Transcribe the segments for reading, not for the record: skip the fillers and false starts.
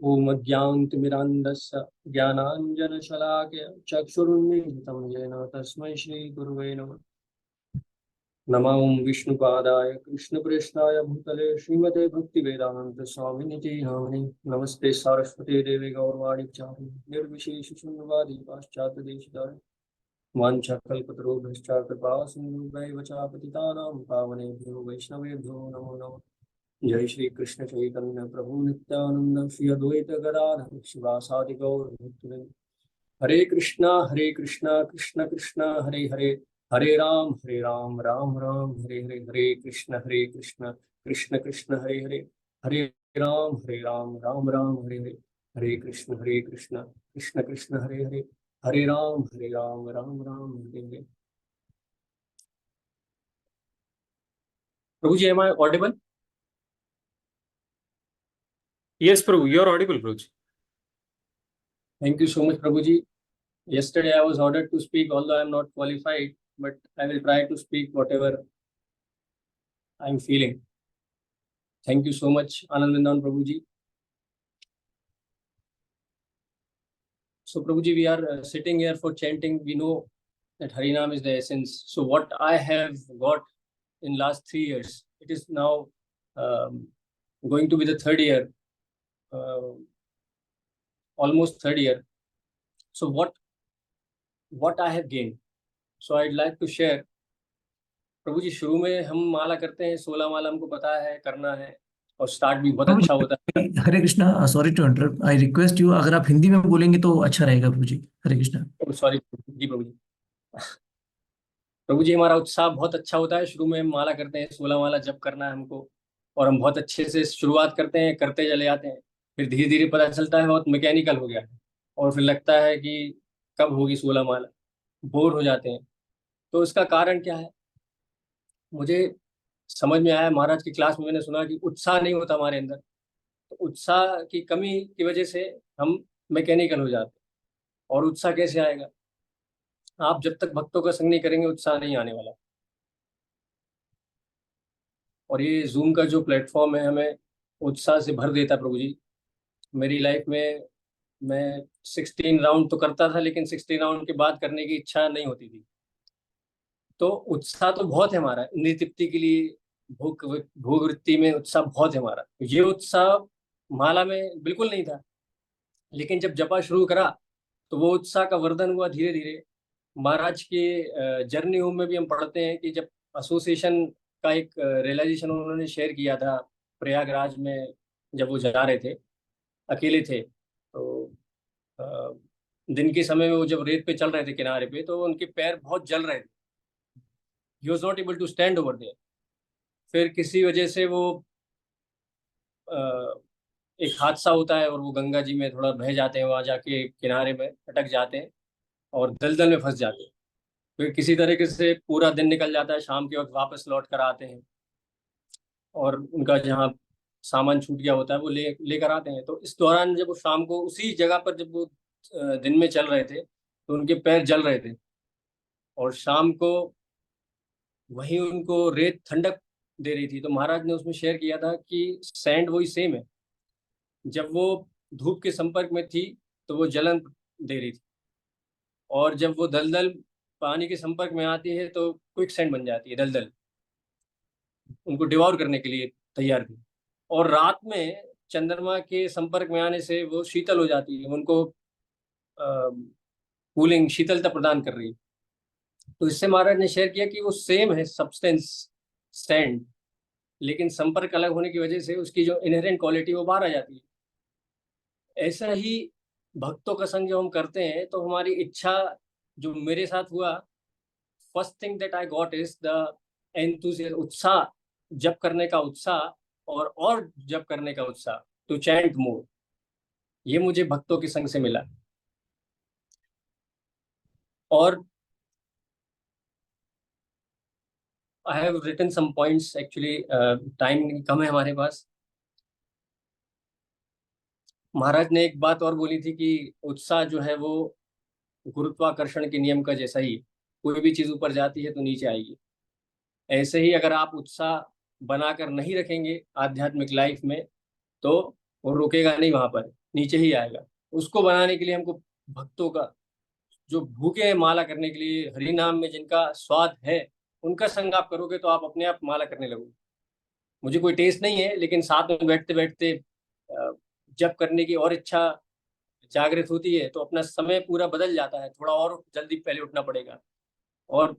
ओम अज्ञानतिमिरान्धस्य ज्ञानाञ्जनशलाकया चक्षुरुन्मीलितं येन तस्मै श्रीगुरुवे नमः। नमः ओं विष्णुपादाय कृष्णप्रेष्ठाय भूतले श्रीमते भक्तिवेदान्त स्वामिनिति नामिने। नमस्ते सरस्वती देवी गौरवाणी चारि निर्विशेष शून्यवादी पाश्चात्यदेशधारि वाञ्छाकल्पतरुभ्यश्च कृपा सिन्धुभ्यैव च पतितानां पावनेभ्यो वैष्णवेभ्यो नमो नमः। जय श्री कृष्ण चैतन्य प्रभु नित्यानंद श्री अद्वैत गदाधर शिवासादि गौर भक्तवृंद। Hare Krishna Krishna Krishna Hare Hare, Hare Rama Rama Rama Hare Hare. Hare Krishna Krishna Krishna Hare Hare, Hare Rama Rama Hare Hare. Hare Krishna Krishna Krishna Hare Hare, Hare Rama Rama Hare Hare. Prabhu ji, am I audible? Yes, Prabhu, you are audible, Prabhu. Thank you so much, Prabhu ji. Yesterday I was ordered to speak, although I am not qualified, but I will try to speak whatever I am feeling. Thank you so much, Anand Vrindavan Prabhu ji. So, Prabhu ji, we are sitting here for chanting. We know that Harinam is the essence. So, what I have got in last 3 years, it is now going to be the third year, almost third year. So, what I have gained. So, I'd like to share. प्रभु जी, शुरू में हम माला करते हैं, 16 माला हमको पता है करना है, और स्टार्ट भी बहुत अच्छा होता है। Hare Krishna, sorry to interrupt, I request you, अगर आप हिंदी में बोलेंगे तो अच्छा रहेगा प्रभु जी। हरे कृष्णा। सॉरी जी प्रभु जी। प्रभु जी, हमारा उत्साह बहुत अच्छा होता है, शुरू में हम माला करते हैं, 16 माला जप करना है हमको, और हम बहुत अच्छे से शुरुआत करते हैं, करते चले जाते हैं। फिर धीरे धीरे पता चलता है बहुत मैकेनिकल हो गया है, और फिर लगता है कि कब होगी 16 माला, बोर हो जाते हैं। तो इसका कारण क्या है? मुझे समझ में आया, महाराज की क्लास में मैंने सुना कि उत्साह नहीं होता हमारे अंदर। तो उत्साह की कमी की वजह से हम मैकेनिकल हो जाते हैं। और उत्साह कैसे आएगा? आप जब तक भक्तों का संग नहीं करेंगे, उत्साह नहीं आने वाला। और ये जूम का जो प्लेटफॉर्म है, हमें उत्साह से भर देता प्रभु जी। मेरी लाइफ में मैं 16 राउंड तो करता था, लेकिन 16 राउंड के बाद करने की इच्छा नहीं होती थी। तो उत्साह तो बहुत है हमारा, इंद्रिय तृप्ति के लिए, भोग भोग वृत्ति में उत्साह बहुत है हमारा। ये उत्साह माला में बिल्कुल नहीं था, लेकिन जब जपा शुरू करा तो वो उत्साह का वर्धन हुआ धीरे धीरे। महाराज के जर्नी होम में भी हम पढ़ते हैं कि जब एसोसिएशन का एक रियलाइजेशन उन्होंने शेयर किया था प्रयागराज में, जब वो जा रहे थे, अकेले थे, तो अ, दिन के समय में वो जब रेत पे चल रहे थे किनारे पे, तो उनके पैर बहुत जल रहे थे। He was not able to stand over there. फिर किसी वजह से वो एक हादसा होता है, और वो गंगा जी में थोड़ा बह जाते हैं, वहां जाके किनारे में अटक जाते हैं और दलदल में फंस जाते हैं। फिर किसी तरीके से पूरा दिन निकल जाता है, शाम के वक्त वापस लौट कर आते हैं, और उनका जहाँ सामान छूट गया होता है वो लेकर आते हैं। तो इस दौरान जब वो शाम को उसी जगह पर, जब वो दिन में चल रहे थे, तो उनके पैर जल रहे थे, और शाम को वहीं उनको रेत ठंडक दे रही थी। तो महाराज ने उसमें शेयर किया था कि सैंड वही सेम है, जब वो धूप के संपर्क में थी तो वो जलन दे रही थी, और जब वो दलदल पानी के संपर्क में आती है तो क्विक सैंड बन जाती है, दलदल उनको डिवोर करने के लिए तैयार थी। और रात में चंद्रमा के संपर्क में आने से वो शीतल हो जाती है, उनको कूलिंग, शीतलता प्रदान कर रही है। तो इससे महाराज ने शेयर किया कि वो सेम है सब्सटेंस, सैंड, लेकिन संपर्क अलग होने की वजह से उसकी जो इनहेरेंट क्वालिटी वो बाहर आ जाती है। ऐसा ही भक्तों का संग जब हम करते हैं तो हमारी इच्छा, जो मेरे साथ हुआ, first thing that I got is the enthusiasm, उत्साह, जप करने का उत्साह, और जप करने का उत्साह, टू चैंट मोर। ये मुझे भक्तों के संग से मिला। और I have written some points, actually time कम है हमारे पास। महाराज ने एक बात और बोली थी कि उत्साह जो है वो गुरुत्वाकर्षण के नियम का जैसा ही, कोई भी चीज ऊपर जाती है तो नीचे आएगी। ऐसे ही अगर आप उत्साह बनाकर नहीं रखेंगे आध्यात्मिक लाइफ में, तो वो रुकेगा नहीं, वहां पर नीचे ही आएगा। उसको बनाने के लिए हमको भक्तों का, जो भूखे हैं माला करने के लिए, हरि नाम में जिनका स्वाद है, उनका संग आप करोगे तो आप अपने आप माला करने लगोगे। मुझे कोई टेस्ट नहीं है, लेकिन साथ में बैठते बैठते जप करने की और इच्छा जागृत होती है, तो अपना समय पूरा बदल जाता है, थोड़ा और जल्दी पहले उठना पड़ेगा। और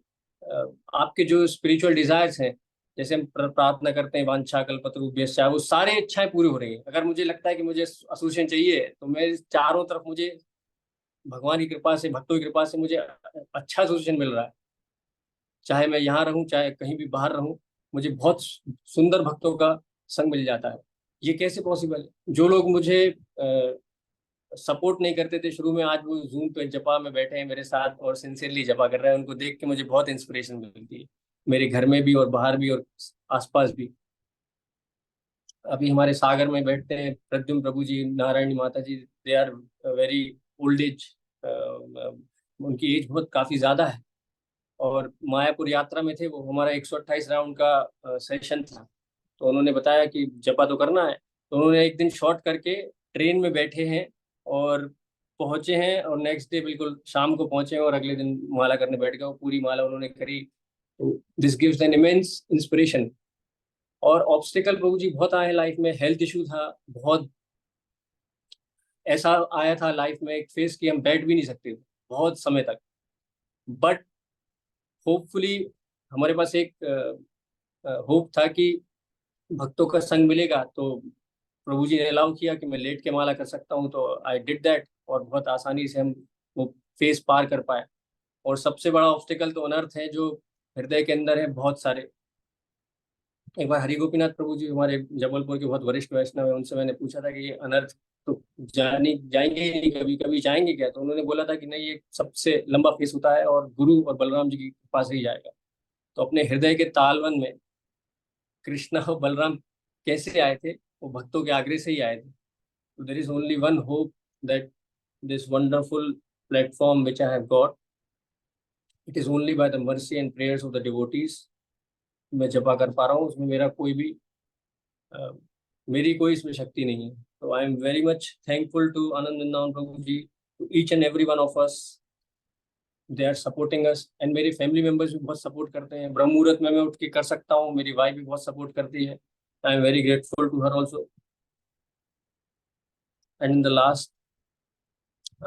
आपके जो स्पिरिचुअल डिजायर्स हैं, जैसे हम प्रार्थना करते हैं वांछा कल्पतरुभ्यश्च, वो सारे इच्छाएं पूरी हो रही हैं। अगर मुझे लगता है कि मुझे एसोसिएशन चाहिए, तो मेरे चारों तरफ मुझे भगवान की कृपा से, भक्तों की कृपा से मुझे अच्छा एसोसिएशन मिल रहा है। चाहे मैं यहाँ रहूं, चाहे कहीं भी बाहर रहूं, मुझे बहुत सुंदर भक्तों का संग मिल जाता है। ये कैसे पॉसिबल है? जो लोग मुझे सपोर्ट नहीं करते थे शुरू में, आज वो जूम पे जपा में बैठे हैं मेरे साथ और सिंसियरली जपा कर रहे हैं। उनको देख के मुझे बहुत इंस्पिरेशन मिलती है, मेरे घर में भी और बाहर भी और आसपास भी। अभी हमारे सागर में बैठते हैं प्रद्युम्न प्रभु जी, नारायणी माता ji, they are very old age, उनकी एज बहुत काफी ज्यादा है। और मायापुर यात्रा में थे वो, हमारा 128 राउंड का सेशन था। तो उन्होंने बताया कि जपा तो करना है, तो उन्होंने एक दिन शॉर्ट करके ट्रेन में बैठे हैं और पहुंचे हैं, और नेक्स्ट डे बिल्कुल शाम को पहुंचे हैं और अगले दिन माला करने बैठ गए। वो पूरी माला उन्होंने करी। तो this gives an immense inspiration. और ऑब्स्टिकल प्रभु जी बहुत आए लाइफ में, हेल्थ इशू था बहुत, ऐसा आया था लाइफ में एक फेस कि हम बैठ भी नहीं सकते थे बहुत समय तक। बट होपफुली हमारे पास एक होप था कि भक्तों का संग मिलेगा, तो प्रभु जी ने अलाउ किया कि मैं लेट के माला कर सकता हूँ, तो आई डिड दैट, और बहुत आसानी से हम वो फेस पार कर पाए। और सबसे बड़ा ऑब्स्टिकल तो अनर्थ है जो हृदय के अंदर है बहुत सारे। एक बार हरि गोपीनाथ प्रभु जी, हमारे जबलपुर के बहुत वरिष्ठ वैष्णव है, उनसे मैंने पूछा था कि ये अनर्थ तो जाने जाएंगे ही नहीं, कभी कभी जाएंगे क्या? तो उन्होंने बोला था कि नहीं, ये सबसे लंबा फेस होता है और गुरु और बलराम जी के पास ही जाएगा। तो अपने हृदय के तालवन में कृष्णा और बलराम कैसे आए थे? वो भक्तों के आग्रह से ही आए थे। तो there is only one hope, that this wonderful platform which I have got, it is only by the mercy and prayers of the devotees मैं जपा कर पा रहा हूँ। उसमें मेरा कोई भी मेरी कोई इसमें शक्ति नहीं है। तो I am very much thankful to Anand Vrindavan Prabhu ji, to each and every one of us, they are supporting us. And मेरे फैमिली मेंबर्स भी बहुत सपोर्ट करते हैं। ब्रह्म मुहूर्त में मैं उठ के कर सकता हूँ, मेरी वाइफ भी बहुत सपोर्ट करती है। I am very grateful to her also. And in the last,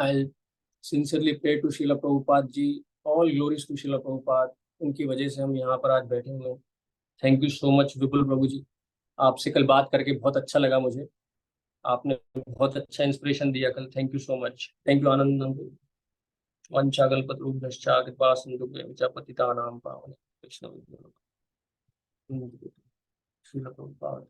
I sincerely pray to Shila Prabhupada ji, all glories to Shila Prabhupada. उनकी वजह से हम यहाँ पर आज बैठे हुए हैं। थैंक यू सो मच विपुल प्रभु जी, आपसे कल बात करके बहुत अच्छा लगा मुझे। आपने बहुत अच्छा इंस्पिरेशन दिया कल। Thank you so much. Thank you Anand. वंशाकल्पतरुभ्यश्च कृपा सिन्धुभ्यश्च पतितानां पावनेभ्यो वैष्णवेभ्यो नमः। श्रील प्रभुपाद।